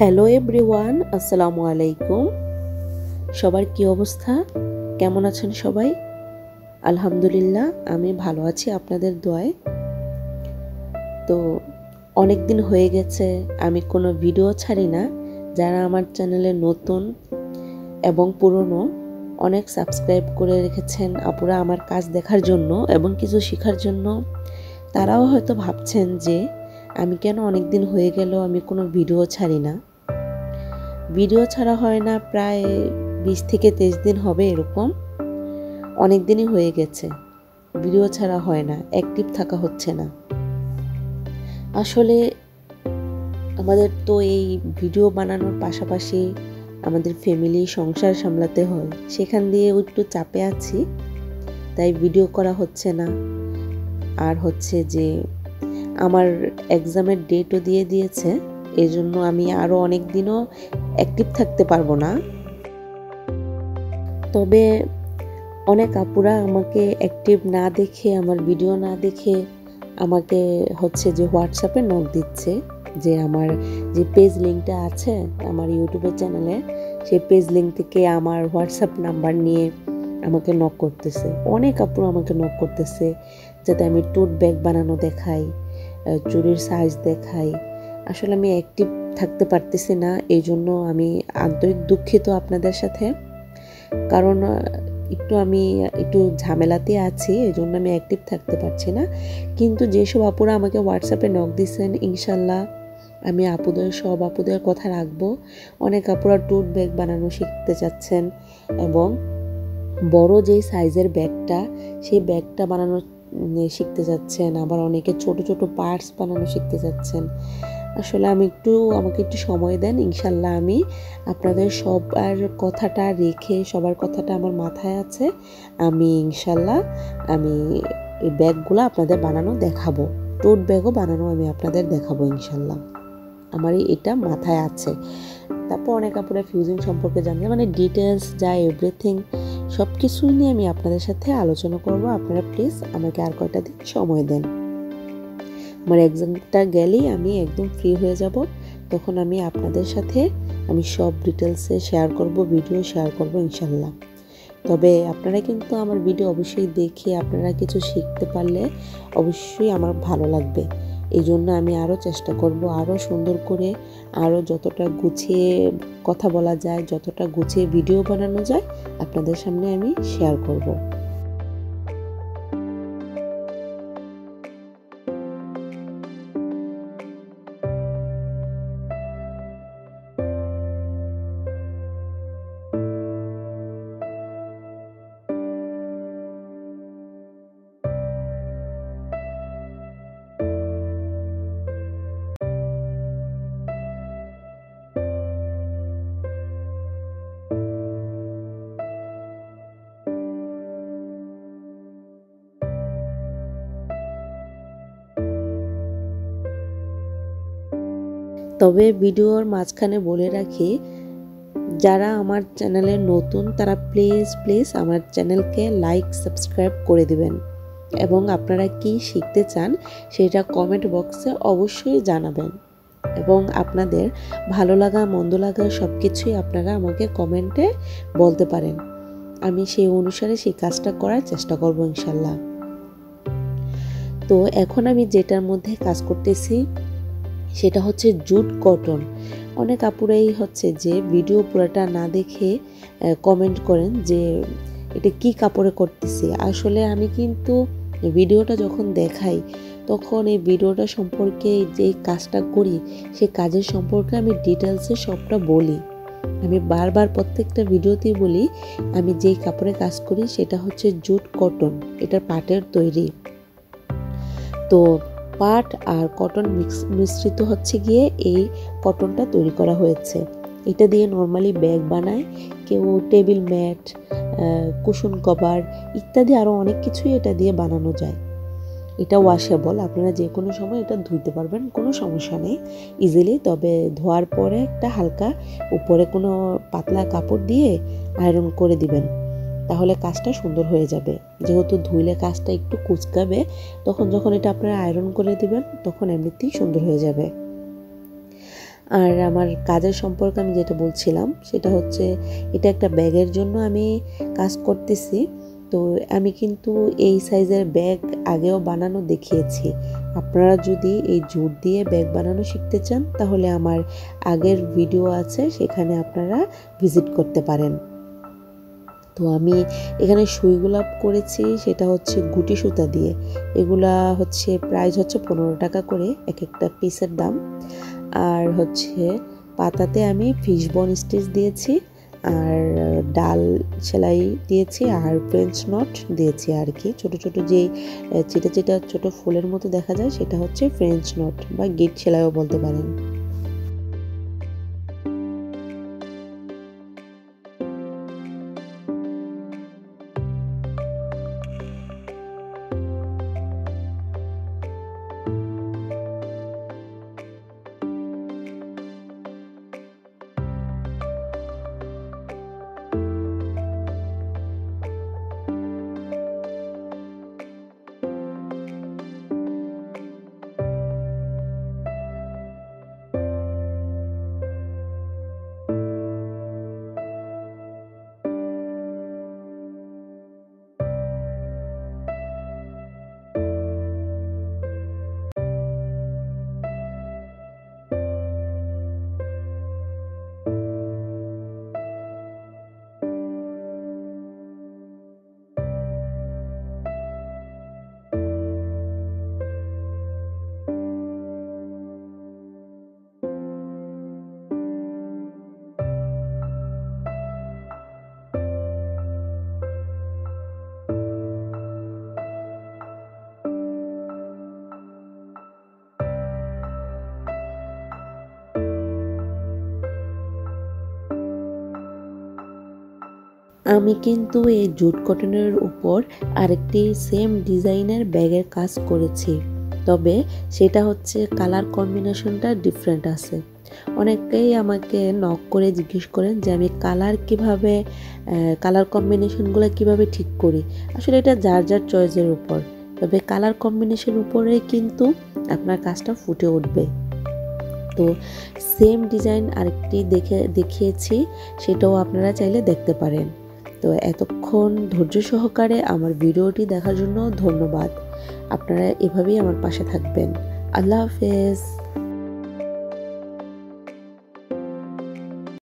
Hello everyone, আসসালামু আলাইকুম। সবার কি অবস্থা, কেমন আছেন সবাই? আলহামদুলিল্লাহ, আমি ভালো আছি আপনাদের দোয়ায়। তো অনেক দিন হয়ে গেছে আমি কোনো ভিডিও ছাড়ি না। যারা আমার চ্যানেলে নতুন এবং পুরনো অনেক সাবস্ক্রাইব করে রেখেছেন আপুরা আমার কাজ দেখার জন্য এবং কিছু শেখার জন্য, তারাও হয়তো ভাবছেন যে আমি কেন অনেক দিন হয়ে গেল আমি কোনো ভিডিও ছাড়ি না। ভিডিও ছাড়া হয় না প্রায় 20 থেকে 23 দিন হবে, এরকম অনেক দিনই হয়ে গেছে ভিডিও ছাড়া হয় না, অ্যাক্টিভ থাকা হচ্ছে না। আসলে আমাদের তো এই ভিডিও বানানোর পাশাপাশি আমাদের ফ্যামিলি সংসার সামলাতে হয়, সেখান দিয়ে একটু চাপে আছি, তাই ভিডিও করা হচ্ছে না। আর হচ্ছে যে আমার এক্সামের ডেটও দিয়ে দিয়েছে, এজন্য আমি আরও অনেক দিনও অ্যাক্টিভ থাকতে পারবো না। তবে অনেক আপুরা আমাকে অ্যাক্টিভ না দেখে, আমার ভিডিও না দেখে আমাকে হচ্ছে যে হোয়াটসঅ্যাপে নক দিচ্ছে যে আমার যে পেজ লিঙ্কটা আছে আমার ইউটিউবের চ্যানেলে, সেই পেজ লিঙ্ক থেকে আমার হোয়াটসঅ্যাপ নাম্বার নিয়ে আমাকে নক করতেছে। অনেক আপুরা আমাকে নক করতেছে যাতে আমি টোট ব্যাগ বানানো দেখাই, চুড়ির সাইজ দেখাই। আসলে আমি অ্যাক্টিভ থাকতে পারতেছি না, এই জন্য আমি আন্তরিক দুঃখিত আপনাদের সাথে। কারণ আমি একটু ঝামেলাতে আছি, এই জন্য আমি অ্যাক্টিভ থাকতে পারছি না। কিন্তু যেসব আপুরা আমাকে হোয়াটসঅ্যাপে নক দিচ্ছেন, ইনশাল্লাহ আমি সব আপুদের কথা রাখবো। অনেক আপুরা টোট ব্যাগ বানানো শিখতে চাচ্ছেন এবং বড় যেই সাইজের ব্যাগটা, সেই ব্যাগটা বানানো শিখতে চাচ্ছেন। আবার অনেকে ছোট ছোট পার্টস বানানো শিখতে চাচ্ছেন। আসলে আমাকে একটু সময় দেন, ইনশাল্লাহ আমি আপনাদের সবার কথাটা রেখে, সবার কথাটা আমার মাথায় আছে, আমি ইনশাল্লাহ এই ব্যাগগুলো আপনাদের বানানো দেখাবো। টোট ব্যাগও বানানো আমি আপনাদের দেখাবো ইনশাল্লাহ, আমার এটা মাথায় আছে। তারপর অনেক আপুরা ফিউজিং সম্পর্কে জানতে, মানে ডিটেলস যা এভরিথিং সব কিছুই নিয়ে আমি আপনাদের সাথে আলোচনা করব। আপনারা প্লিজ আমাকে আর কয়টা দিন সময় দেন। আমার এক্সামটা গেলেই আমি একদম ফ্রি হয়ে যাব, তখন আমি আপনাদের সাথে সব ডিটেলসে শেয়ার করব, ভিডিও শেয়ার করব ইনশাল্লাহ। তবে আপনারা কিন্তু আমার ভিডিও অবশ্যই দেখে আপনারা কিছু শিখতে পারলে অবশ্যই আমার ভালো লাগবে। এই জন্য আমি আরও চেষ্টা করব, আরও সুন্দর করে, আরও যতটা গুছিয়ে কথা বলা যায়, যতটা গুছিয়ে ভিডিও বানানো যায় আপনাদের সামনে আমি শেয়ার করব। তবে ভিডিওর মাঝখানে বলে রাখি, যারা আমার চ্যানেলে নতুন তারা প্লিজ আমার চ্যানেলকে লাইক সাবস্ক্রাইব করে দিবেন এবং আপনারা কি শিখতে চান সেটা কমেন্ট বক্সে অবশ্যই জানাবেন। এবং আপনাদের ভালো লাগা মন্দ লাগা সব কিছুই আপনারা আমাকে কমেন্টে বলতে পারেন, আমি সেই অনুসারে সেই কাজটা করার চেষ্টা করব ইনশাল্লাহ। তো এখন আমি যেটার মধ্যে কাজ করতেছি সেটা হচ্ছে জুট কটন। অনেক আপুরাই হচ্ছে যে ভিডিও পুরোটা না দেখে কমেন্ট করেন যে এটা কি কাপড়ে করতেছি। আসলে আমি কিন্তু ভিডিওটা যখন দেখাই তখন এই ভিডিওটা সম্পর্কে, যে কাজটা করি সেই কাজের সম্পর্কে আমি ডিটেলসে সবটা বলি। আমি বারবার প্রত্যেকটা ভিডিওতেই বলি আমি যেই কাপড়ে কাজ করি সেটা হচ্ছে জুট কটন, এটা পাটের তৈরি। তো পাট আর কটন মিশ্রিত হচ্ছে গিয়ে এই কটনটা তৈরি করা হয়েছে। এটা দিয়ে নর্মালি ব্যাগ বানায় কেউ, টেবিল ম্যাট, কুশন কভার ইত্যাদি আরও অনেক কিছুই এটা দিয়ে বানানো যায়। এটা ওয়াশেবল, আপনারা যে কোনো সময় এটা ধুইতে পারবেন, কোনো সমস্যা নেই ইজিলি। তবে ধোয়ার পরে একটা হালকা উপরে কোনো পাতলা কাপড় দিয়ে আয়রন করে দিবেন, তাহলে কাজটা সুন্দর হয়ে যাবে। যেহেতু ধুইলে কাজটা একটু কুচকাবে, তখন যখন এটা আপনারা আয়রন করে দিবেন তখন এমনিতেই সুন্দর হয়ে যাবে। আর আমার কাজের সম্পর্কে আমি যেটা বলছিলাম সেটা হচ্ছে এটা একটা ব্যাগের জন্য আমি কাজ করতেছি। তো আমি কিন্তু এই সাইজের ব্যাগ আগেও বানানো দেখিয়েছি। আপনারা যদি এই জুট দিয়ে ব্যাগ বানানো শিখতে চান তাহলে আমার আগের ভিডিও আছে, সেখানে আপনারা ভিজিট করতে পারেন। তো আমি এখানে সুই গোলাপ করেছি, সেটা হচ্ছে গুটি সুতা দিয়ে। এগুলা হচ্ছে প্রাইস হচ্ছে 15 টাকা করে এক একটা পিসের দাম। আর হচ্ছে পাতাতে আমি ফিশ বন স্টিচ দিয়েছি, আর ডাল সেলাই দিয়েছি, আর ফ্রেঞ্চ নট দিয়েছি আর কি। ছোট ছোট যেই চিটা চিটা ছোট ফুলের মতো দেখা যায় সেটা হচ্ছে ফ্রেঞ্চ নট বা গিট সেলাইও বলতে পারেন। আমি কিন্তু এই জুট কটনের উপর আরেকটি সেম ডিজাইনের ব্যাগের কাজ করেছি, তবে সেটা হচ্ছে কালার কম্বিনেশনটা ডিফারেন্ট আছে। অনেকেই আমাকে নক করে জিজ্ঞেস করেন যে আমি কালার কম্বিনেশনগুলো কিভাবে ঠিক করি। আসলে এটা যার যার চয়েসের উপর, তবে কালার কম্বিনেশন উপরে কিন্তু আপনার কাজটা ফুটে উঠবে। তো সেম ডিজাইন আরেকটি দেখিয়েছি, সেটাও আপনারা চাইলে দেখতে পারেন। তো এতক্ষণ ধৈর্য সহকারে আমার ভিডিওটি দেখার জন্য ধন্যবাদ। আপনারা এভাবেই আমার পাশে থাকবেন। আল্লাহ হাফেজ।